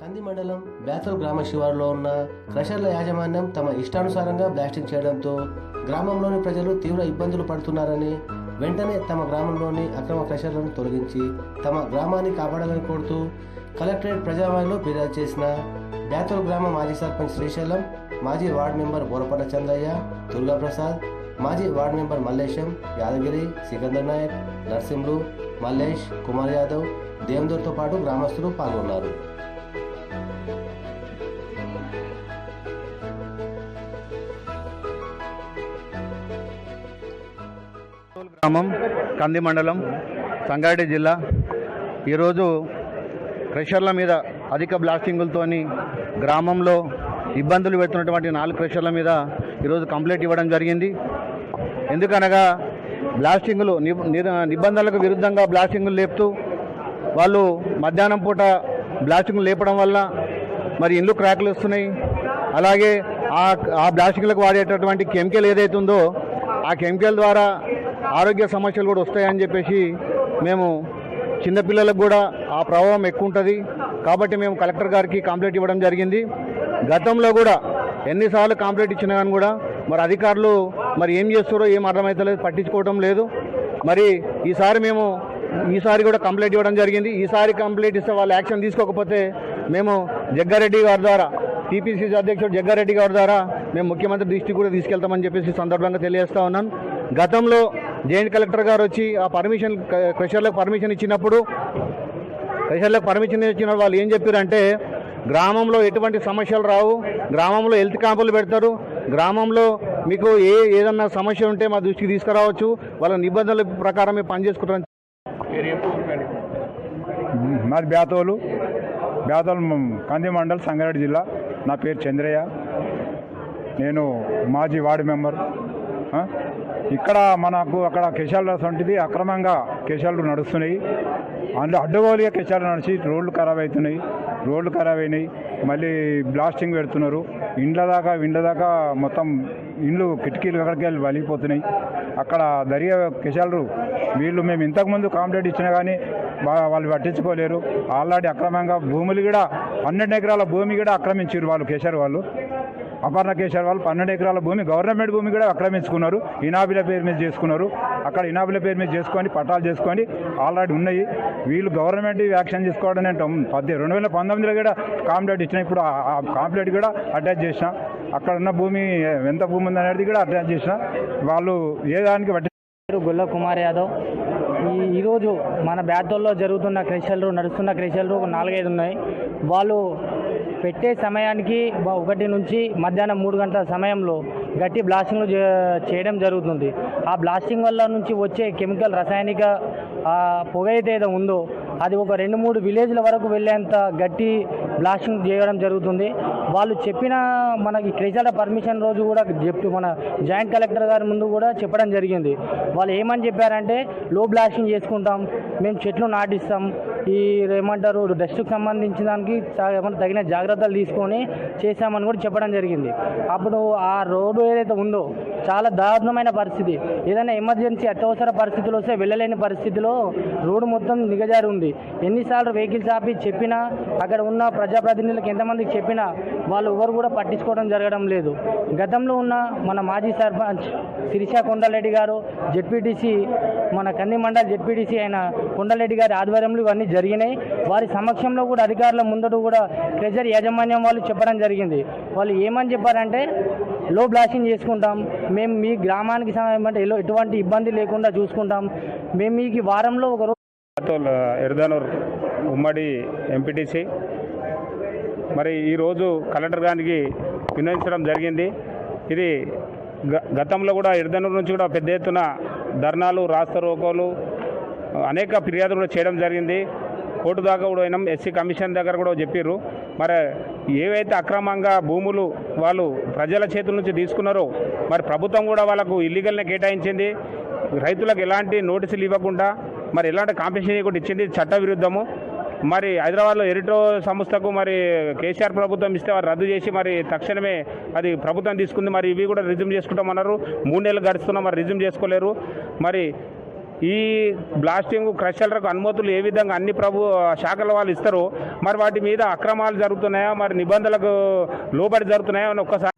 కంది మండలం బేతల్ గ్రామ శివారులో ఉన్న క్రషర్ల యాజమాన్యం తమ ఇష్టానుసారంగా బ్లాస్టింగ్ చేయడంతో గ్రామంలోని ప్రజలు తీవ్ర ఇబ్బందులు పడుతున్నారని వెంటనే తమ గ్రామంలోని అక్రమ క్రషర్లను తొలగించి తమ గ్రామాన్ని కాపాడాలని కోరుతూ కలెక్టరేట్ ప్రజావాణిలో ఫిర్యాదు చేసిన బేతల్ గ్రామ మాజీ సర్పంచ్ శ్రీశైలం, మాజీ వార్డు మెంబర్ బోరపట్ల చంద్రయ్య, దుర్గాప్రసాద్, మాజీ వార్డు మెంబర్ మల్లేశం, యాదగిరి, సికందర్ నాయక్, నర్సింహులు, మల్లేష్, కుమార్ యాదవ్, దేవదూర్తో పాటు గ్రామస్తులు పాల్గొన్నారు. గ్రామం కంది మండలం సంగారెడ్డి జిల్లా. ఈరోజు క్రషర్ల మీద అధిక బ్లాస్టింగులతోని గ్రామంలో ఇబ్బందులు పెడుతున్నటువంటి 4 క్రషర్ల మీద ఈరోజు కంప్లైంట్ ఇవ్వడం జరిగింది. ఎందుకనగా బ్లాస్టింగులు నిబంధనలకు విరుద్ధంగా బ్లాస్టింగులు లేపుతూ వాళ్ళు మధ్యాహ్నం పూట బ్లాస్టింగులు లేపడం వల్ల మరి ఇండ్లు క్రాకులు వస్తున్నాయి. అలాగే ఆ బ్లాస్టింగ్లకు వాడేటటువంటి కెమికల్ ఏదైతుందో ఆ కెమికల్ ద్వారా ఆరోగ్య సమస్యలు కూడా వస్తాయని చెప్పేసి మేము చిన్నపిల్లలకు కూడా ఆ ప్రభావం ఎక్కువ ఉంటుంది కాబట్టి మేము కలెక్టర్ గారికి కంప్లైంట్ ఇవ్వడం జరిగింది. గతంలో కూడా ఎన్నిసార్లు కంప్లైంట్ ఇచ్చినా కానీ కూడా మరి అధికారులు మరి ఏం చేస్తారో ఏం అర్థమవుతలేదు, పట్టించుకోవడం లేదు. మరి ఈసారి కూడా కంప్లైంట్ ఇవ్వడం జరిగింది. ఈసారి కంప్లైంట్ ఇస్తే వాళ్ళు యాక్షన్ తీసుకోకపోతే మేము జగ్గారెడ్డి గారి ద్వారా, టీపీసీసీ అధ్యక్షుడు జగ్గారెడ్డి గారి ద్వారా మేము ముఖ్యమంత్రి దృష్టికి కూడా తీసుకెళ్తామని చెప్పేసి సందర్భంగా తెలియజేస్తా ఉన్నాను. గతంలో జాయింట్ కలెక్టర్ గారు వచ్చి ఆ క్రషర్లకు పర్మిషన్ ఇచ్చిన వాళ్ళు ఏం చెప్పారంటే గ్రామంలో ఎటువంటి సమస్యలు రావు, గ్రామంలో హెల్త్ క్యాంపులు పెడతారు, గ్రామంలో మీకు ఏదన్నా సమస్య ఉంటే మా దృష్టికి తీసుకురావచ్చు, వాళ్ళ నిబంధనల ప్రకారం మేము పనిచేసుకుంటాం. మాది బేతోలు కంది మండల్ సంగారెడ్డి జిల్లా. నా పేరు చంద్రయ్య, నేను మాజీ వార్డు మెంబర్. ఇక్కడ మనకు అక్కడ కెషాలు వంటిది అక్రమంగా కెషాలు నడుస్తున్నాయి. అందులో అడ్డగోలుగా కెషాలు నడిచి రోడ్లు ఖరాబ్ అయినాయి. మళ్ళీ బ్లాస్టింగ్ పెడుతున్నారు. ఇండ్ల దాకా మొత్తం ఇండ్లు కిటికీలు ఎక్కడికి వెళ్ళి వలిగిపోతున్నాయి. అక్కడ దర్యా కెషాలు వీళ్ళు మేము ఇంతకుముందు కంప్లైంట్ ఇచ్చినా కానీ వాళ్ళు పట్టించుకోలేరు. ఆల్రెడీ అక్రమంగా భూములు కూడా 12 ఎకరాల భూమి కూడా ఆక్రమించారు వాళ్ళు, కేసీఆర్ వాళ్ళు, అపర్ణ కేసీఆర్ వాళ్ళు 12 ఎకరాల భూమి, గవర్నమెంట్ భూమి కూడా ఆక్రమించుకున్నారు. ఇనాబీల పేరు మీద చేసుకున్నారు. అక్కడ ఇనాబీల పేరు మీద చేసుకొని పట్టాలు చేసుకొని ఆల్రెడీ ఉన్నాయి. వీళ్ళు గవర్నమెంట్ యాక్షన్ తీసుకోవడం 2019లో కూడా కంప్లైంట్ ఇచ్చిన. ఇప్పుడు ఆ కంప్లైంట్ కూడా అటాచ్ చేసిన. అక్కడ ఉన్న భూమి ఎంత భూమి ఉంది అనేది కూడా అటాచ్ చేసిన. వాళ్ళు ఏ దానికి గొల్ల కుమార్ యాదవ్. ఈరోజు మన బేతల్లో నడుస్తున్న క్రషర్లు 4-5 ఉన్నాయి. వాళ్ళు పెట్టే సమయానికి 1 నుంచి మధ్యాహ్నం 3 గంటల సమయంలో గట్టి బ్లాస్టింగ్లు చేయడం జరుగుతుంది. ఆ బ్లాస్టింగ్ వల్ల నుంచి వచ్చే కెమికల్ రసాయనిక పొగ అయితే ఏదో ఉందో అది ఒక 2-3 విలేజ్ల వరకు వెళ్ళేంత గట్టి బ్లాస్టింగ్ చేయడం జరుగుతుంది. వాళ్ళు చెప్పిన మనకి క్రషర్ల పర్మిషన్ రోజు కూడా మన జాయింట్ కలెక్టర్ గారి ముందు కూడా చెప్పడం జరిగింది. వాళ్ళు ఏమని చెప్పారంటే లో బ్లాస్టింగ్ చేసుకుంటాం, మేము చెట్లు నాటిస్తాం, ఏమంటారు డస్ట్కి సంబంధించిన దానికి తగిన జాగ్రత్తలు తీసుకొని చేశామని కూడా చెప్పడం జరిగింది. అప్పుడు ఆ రోడ్డు ఏదైతే ఉందో చాలా దారుణమైన పరిస్థితి. ఏదైనా ఎమర్జెన్సీ అత్యవసర పరిస్థితులు వస్తే వెళ్ళలేని పరిస్థితిలో రోడ్డు మొత్తం దిగజారి ఉంది. ఎన్నిసార్లు వెహికల్స్ ఆపి చెప్పినా, అక్కడ ఉన్న ప్రజాప్రతినిధులకు ఎంతమందికి చెప్పినా వాళ్ళు ఎవరు కూడా పట్టించుకోవడం జరగడం లేదు. గతంలో ఉన్న మన మాజీ సర్పంచ్ శిరీష కొండలరెడ్డి గారు, జెడ్పీటీసీ మన కంది మండల్ జెడ్పీటీసీ అయిన కొండలరెడ్డి గారి ఆధ్వర్యంలో ఇవన్నీ జరిగినాయి. వారి సమక్షంలో కూడా అధికారుల ముందట కూడా క్రషర్ యాజమాన్యం వాళ్ళు చెప్పడం జరిగింది. వాళ్ళు ఏమని చెప్పారంటే లో బ్లాస్టింగ్ చేసుకుంటాం, మేము మీ గ్రామానికి ఎటువంటి ఇబ్బంది లేకుండా చూసుకుంటాం, మేము మీకు వారంలో ఒక రోజు. ఎర్దానూర్ ఉమ్మడి ఎంపీటీసీ. మరి ఈరోజు కలెక్టర్ గారికి విన్నవించడం జరిగింది. ఇది గతంలో కూడా ఎర్దానూరు నుంచి కూడా పెద్ద ఎత్తున ధర్నాలు, రాస్తారోకోలు, అనేక ఫిర్యాదులు కూడా చేయడం జరిగింది. కోర్టు దాకా కూడా పోయినాం, ఎస్సీ కమిషన్ దగ్గర కూడా చెప్పారు. మరి ఏవైతే అక్రమంగా భూములు వాళ్ళు ప్రజల చేతుల నుంచి తీసుకున్నారో మరి ప్రభుత్వం కూడా వాళ్ళకు ఇల్లీగల్నే కేటాయించింది. రైతులకు ఎలాంటి నోటీసులు ఇవ్వకుండా మరి ఎలాంటి కాంపెన్సేషన్ కూడా ఇచ్చింది, చట్టవిరుద్ధము. మరి హైదరాబాద్లో ఎరిటో సంస్థకు మరి కేసీఆర్ ప్రభుత్వం ఇస్తే వారు రద్దు చేసి మరి తక్షణమే అది ప్రభుత్వం తీసుకుంది. మరి ఇవి కూడా రిజ్యూమ్ చేసుకుంటామన్నారు. 3 నెలలు గడుస్తున్నా మరి రిజ్యూమ్ చేసుకోలేరు. మరి ఈ బ్లాస్టింగ్ క్రషర్లకు అనుమతులు ఏ విధంగా అన్ని శాఖల వాళ్ళు ఇస్తారో మరి వాటి మీద అక్రమాలు జరుగుతున్నాయా, మరి నిబంధనలకు లోబడి జరుగుతున్నాయా అని ఒక్కసారి